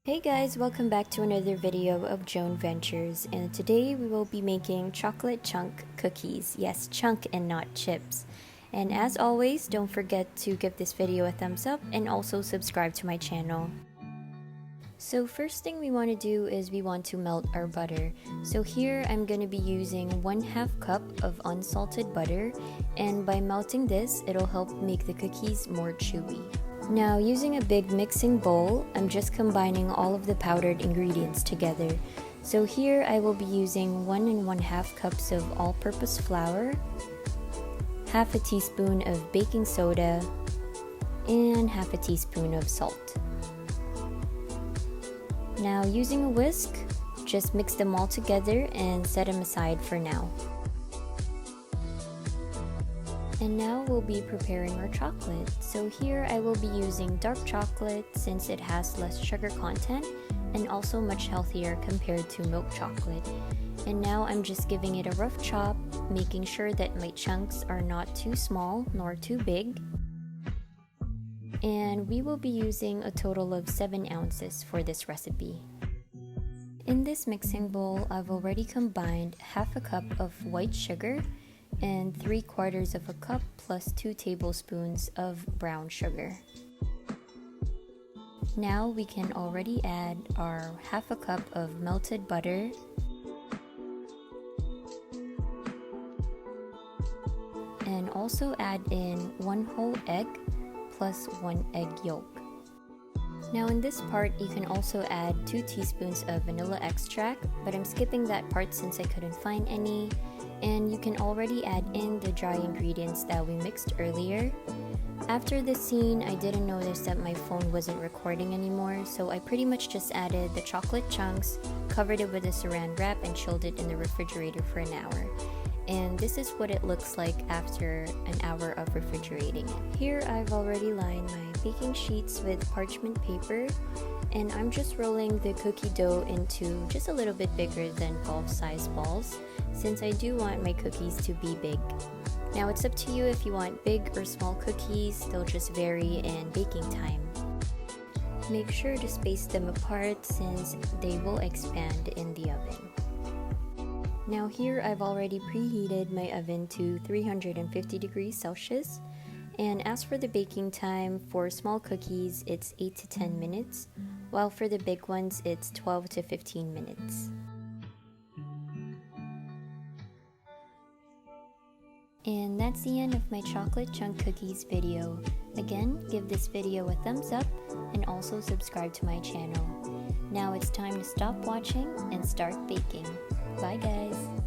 Hey guys, welcome back to another video of Joan Ventures, and today we will be making chocolate chunk cookies. Yes, chunk and not chips. And as always, don't forget to give this video a thumbs up and also subscribe to my channel. So first thing we want to do is we want to melt our butter. So here I'm going to be using 1/2 cup of unsalted butter, and by melting this, it'll help make the cookies more chewy. Now, using a big mixing bowl, I'm just combining all of the powdered ingredients together. So here I will be using 1 1/2 cups of all-purpose flour, 1/2 teaspoon of baking soda, and 1/2 teaspoon of salt. Now, using a whisk, just mix them all together and set them aside for now. And now we'll be preparing our chocolate. So here I will be using dark chocolate since it has less sugar content and also much healthier compared to milk chocolate. And now I'm just giving it a rough chop, making sure that my chunks are not too small nor too big. And we will be using a total of 7 ounces for this recipe. In this mixing bowl, I've already combined 1/2 cup of white sugar and 3/4 of a cup plus 2 tablespoons of brown sugar. Now we can already add our 1/2 cup of melted butter, and also add in 1 whole egg plus 1 egg yolk. Now in this part, you can also add 2 teaspoons of vanilla extract, but I'm skipping that part since I couldn't find any. And you can already add in the dry ingredients that we mixed earlier. After this scene, I didn't notice that my phone wasn't recording anymore, so I pretty much just added the chocolate chunks, covered it with a saran wrap, and chilled it in the refrigerator for an hour. And this is what it looks like after an hour of refrigerating it. Here I've already lined my baking sheets with parchment paper, and I'm just rolling the cookie dough into just a little bit bigger than golf-sized balls, since I do want my cookies to be big. Now it's up to you if you want big or small cookies, they'll just vary in baking time. Make sure to space them apart since they will expand in the oven. Now here I've already preheated my oven to 350 degrees Celsius, and as for the baking time, for small cookies it's 8 to 10 minutes, while for the big ones it's 12 to 15 minutes. And that's the end of my chocolate chunk cookies video. Again, give this video a thumbs up and also subscribe to my channel. Now it's time to stop watching and start baking. Bye guys!